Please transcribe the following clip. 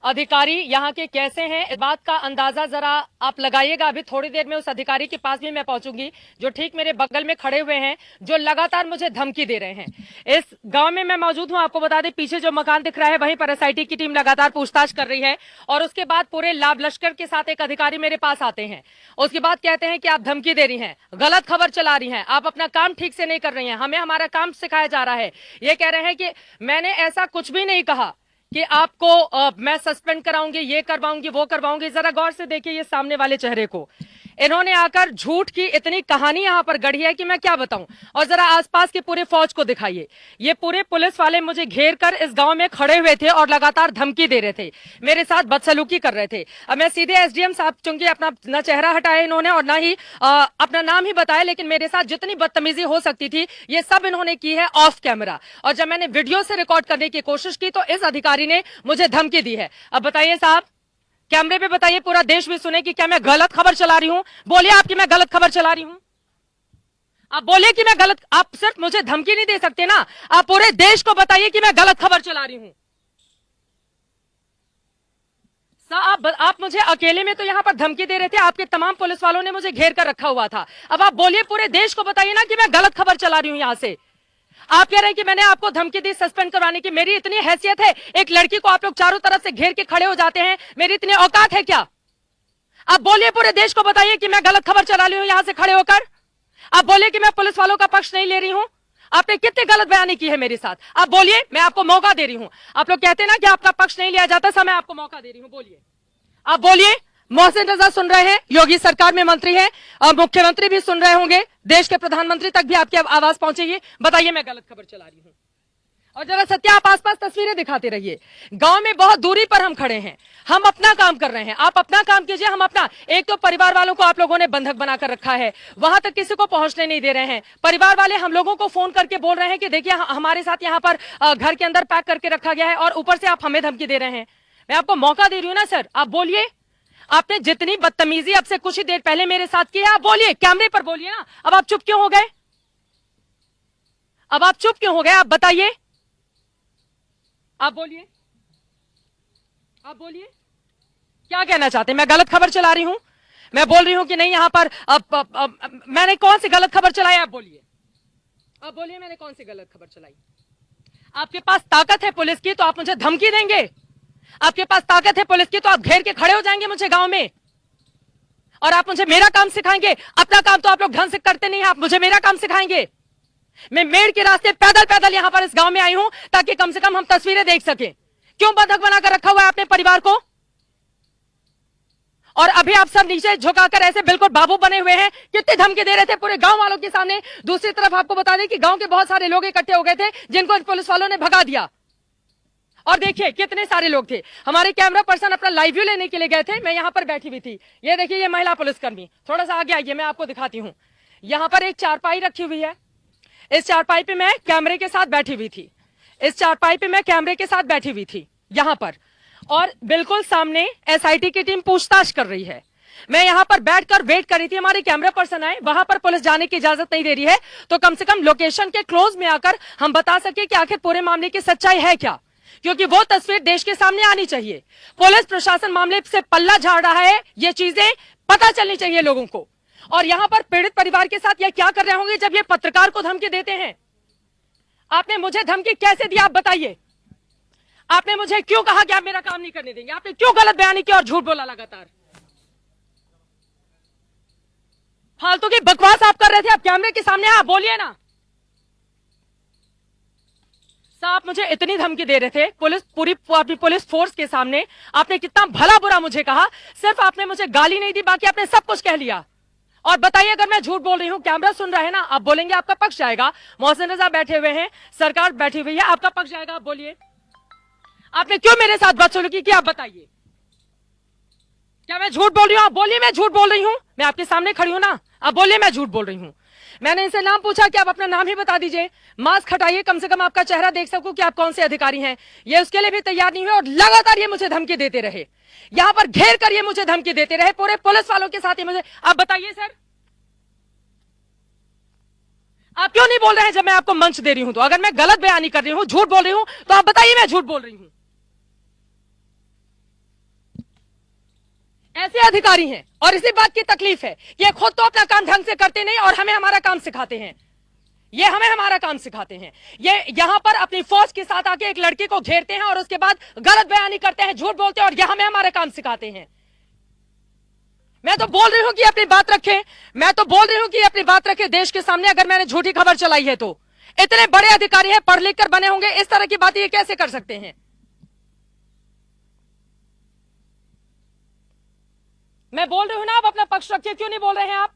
अधिकारी यहाँ के कैसे हैं इस बात का अंदाजा जरा आप लगाइएगा। अभी थोड़ी देर में उस अधिकारी के पास भी मैं पहुंचूंगी जो ठीक मेरे बगल में खड़े हुए हैं, जो लगातार मुझे धमकी दे रहे हैं। इस गांव में मैं मौजूद हूं, आपको बता दें पीछे जो मकान दिख रहा है वहीं पर एसआईटी की टीम लगातार पूछताछ कर रही है और उसके बाद पूरे लाभ लश्कर के साथ एक अधिकारी मेरे पास आते हैं। उसके बाद कहते हैं कि आप धमकी दे रही हैं, गलत खबर चला रही हैं, आप अपना काम ठीक से नहीं कर रही हैं, हमें हमारा काम सिखाया जा रहा है। ये कह रहे हैं कि मैंने ऐसा कुछ भी नहीं कहा कि आपको मैं सस्पेंड कराऊंगी, ये करवाऊंगी, वो करवाऊंगी। जरा गौर से देखिए ये सामने वाले चेहरे को, इन्होंने आकर झूठ की इतनी कहानी यहां पर गढ़ी है कि मैं क्या बताऊं। और जरा आसपास के पूरे फौज को दिखाइए, ये पूरे पुलिस वाले मुझे घेर कर इस गांव में खड़े हुए थे और लगातार धमकी दे रहे थे, मेरे साथ बदसलूकी कर रहे थे। अब मैं सीधे एसडीएम साहब, चूंकि अपना न चेहरा हटाया इन्होंने और ना ही अपना नाम ही बताया, लेकिन मेरे साथ जितनी बदतमीजी हो सकती थी ये सब इन्होंने की है ऑफ कैमरा। और जब मैंने वीडियो से रिकॉर्ड करने की कोशिश की तो इस अधिकारी ने मुझे धमकी दी है। अब बताइए साहब, कैमरे पे बताइए, पूरा देश भी सुने कि क्या मैं गलत खबर चला रही हूं। बोलिए आप कि मैं गलत खबर चला रही हूं, आप बोलिए कि मैं गलत। आप सिर्फ मुझे धमकी नहीं दे सकते ना, आप पूरे देश को बताइए कि मैं गलत खबर चला रही हूं। आप मुझे अकेले में तो यहां पर धमकी दे रहे थे, आपके तमाम पुलिस वालों ने मुझे घेर कर रखा हुआ था। अब आप बोलिए, पूरे देश को बताइए ना कि मैं गलत खबर चला रही हूं। यहां से आप कह रहे हैं कि मैंने आपको धमकी दी सस्पेंड करवाने की, मेरी इतनी हैसियत है? एक लड़की को आप लोग चारों तरफ से घेर के खड़े हो जाते हैं, मेरी इतनी औकात है क्या? आप बोलिए, पूरे देश को बताइए कि मैं गलत खबर चला रही हूं यहां से खड़े होकर। आप बोलिए कि मैं पुलिस वालों का पक्ष नहीं ले रही हूं। आपने कितनी गलत बयानी की है मेरे साथ, आप बोलिए, मैं आपको मौका दे रही हूं। आप लोग कहते हैं ना कि आपका पक्ष नहीं लिया जाता, समय आपको मौका दे रही हूं, बोलिए, आप बोलिए। मोहसिन रजा सुन रहे हैं, योगी सरकार में मंत्री हैं और मुख्यमंत्री भी सुन रहे होंगे, देश के प्रधानमंत्री तक भी आपकी आवाज पहुंचेगी। बताइए मैं गलत खबर चला रही हूं। और जरा सत्य आप आसपास तस्वीरें दिखाते रहिए। गांव में बहुत दूरी पर हम खड़े हैं, हम अपना काम कर रहे हैं, आप अपना काम कीजिए, हम अपना। एक तो परिवार वालों को आप लोगों ने बंधक बनाकर रखा है, वहां तक किसी को पहुंचने नहीं दे रहे हैं। परिवार वाले हम लोगों को फोन करके बोल रहे हैं कि देखिए हमारे साथ यहाँ पर घर के अंदर पैक करके रखा गया है और ऊपर से आप हमें धमकी दे रहे हैं। मैं आपको मौका दे रही हूं ना सर, आप बोलिए। आपने जितनी बदतमीजी अब से कुछ ही देर पहले मेरे साथ की है, आप बोलिए, कैमरे पर बोलिए ना। अब आप चुप क्यों हो गए? अब आप चुप क्यों हो गए? आप बताइए, आप बोलिए, आप बोलिए, क्या कहना चाहते हैं? मैं गलत खबर चला रही हूं? मैं बोल रही हूं कि नहीं यहां पर मैंने कौन सी गलत खबर चलाई? आप बोलिए, आप बोलिए, मैंने कौन सी गलत खबर चलाई? आपके पास ताकत है पुलिस की तो आप मुझे धमकी देंगे? आपके पास ताकत है पुलिस की तो आप घेर के खड़े हो जाएंगे मुझे गांव में और आप मुझे मेरा काम सिखाएंगे? अपना काम तो आप लोग ढंग से करते नहीं, आप मुझे मेरा काम सिखाएंगे? मैं मेड़ के रास्ते पैदल पैदल यहां पर इस गांव में आई हूं ताकि कम से कम हम तस्वीरें देख सकें। क्यों बंधक बनाकर रखा हुआ है अपने परिवार को? और अभी आप सब नीचे झुकाकर ऐसे बिल्कुल बाबू बने हुए हैं, कितनी धमकी दे रहे थे पूरे गांव वालों के सामने। दूसरी तरफ आपको बता दें कि गांव के बहुत सारे लोग इकट्ठे हो गए थे जिनको पुलिस वालों ने भगा दिया। और देखिए कितने सारे लोग थे। हमारे कैमरा पर्सन अपना लाइव व्यू लेने के लिए गए थे, मैं यहां पर बैठी हुई थी। ये देखिए ये महिला पुलिसकर्मी, थोड़ा सा आगे आइए, मैं आपको दिखाती हूं। यहां पर एक चारपाई रखी हुई है, इस चारपाई पे मैं कैमरे के साथ बैठी हुई थी, इस चारपाई पे मैं कैमरे के साथ बैठी हुई थी यहां पर, और बिल्कुल सामने एसआईटी की टीम पूछताछ कर रही है। मैं यहां पर बैठकर वेट कर रही थी, हमारे कैमरा पर्सन आए, वहां पर पुलिस जाने की इजाजत नहीं दे रही है, तो कम से कम लोकेशन के क्लोज में आकर हम बता सके कि आखिर पूरे मामले की सच्चाई है क्या, क्योंकि वो तस्वीर देश के सामने आनी चाहिए। पुलिस प्रशासन मामले से पल्ला झाड़ रहा है, ये चीजें पता चलनी चाहिए लोगों को। और यहां पर पीड़ित परिवार के साथ ये क्या कर रहे होंगे जब ये पत्रकार को धमकी देते हैं? आपने मुझे धमकी कैसे दी, आप बताइए? आपने मुझे क्यों कहा कि आप मेरा काम नहीं करने देंगे? आपने क्यों गलत बयानी की और झूठ बोला लगातार? फालतू की बकवास आप कर रहे थे, आप कैमरे के सामने आप बोलिए ना। आप मुझे इतनी धमकी दे रहे थे पूरी अपनी पुलिस फोर्स के सामने, आपने कितना भला बुरा मुझे कहा, सिर्फ आपने मुझे गाली नहीं दी, बाकी आपने सब कुछ कह लिया। और बताइए अगर मैं झूठ बोल रही हूं, कैमरा सुन रहा है ना, आप बोलेंगे आपका पक्ष जाएगा। मोहसिन रजा बैठे हुए हैं, सरकार बैठी हुई है, आपका पक्ष जाएगा, आप बोलिए। आपने क्यों मेरे साथ बदसलूकी की, आप बताइए? क्या मैं झूठ बोल रही हूं? आप बोलिए मैं झूठ बोल रही हूं, मैं आपके सामने खड़ी हूं ना, आप बोलिए मैं झूठ बोल रही हूं। मैंने इनसे नाम पूछा कि आप अपना नाम ही बता दीजिए, मास्क हटाइए, कम से कम आपका चेहरा देख सकूं कि आप कौन से अधिकारी हैं। ये उसके लिए भी तैयार नहीं हुए और लगातार ये मुझे धमकी देते रहे, यहां पर घेर कर ये मुझे धमकी देते रहे, पूरे पुलिस वालों के साथ ही मुझे। आप बताइए सर, आप क्यों नहीं बोल रहे हैं जब मैं आपको मंच दे रही हूं? तो अगर मैं गलत बयानी कर रही हूं, झूठ बोल रही हूं, तो आप बताइए मैं झूठ बोल रही हूं। ऐसे अधिकारी हैं और इसी बात की तकलीफ है कि ये खुद तो अपना काम ढंग से करते नहीं और हमें हमारा काम सिखाते हैं। ये हमें हमारा काम सिखाते हैं। ये यहां पर अपनी फौज के साथ आके एक लड़की को घेरते हैं और उसके बाद गलत बयानी करते हैं, झूठ बोलते हैं और यह हमें हमारा काम सिखाते हैं। मैं तो बोल रही हूं कि अपनी बात रखें, मैं तो बोल रही हूं कि अपनी बात रखें देश के सामने। अगर मैंने झूठी खबर चलाई है तो इतने बड़े अधिकारी हैं, पढ़ लिख कर बने होंगे, इस तरह की बातें ये कैसे कर सकते हैं? मैं बोल रही हूं ना, आप अपना पक्ष रखिए, क्यों नहीं बोल रहे हैं आप?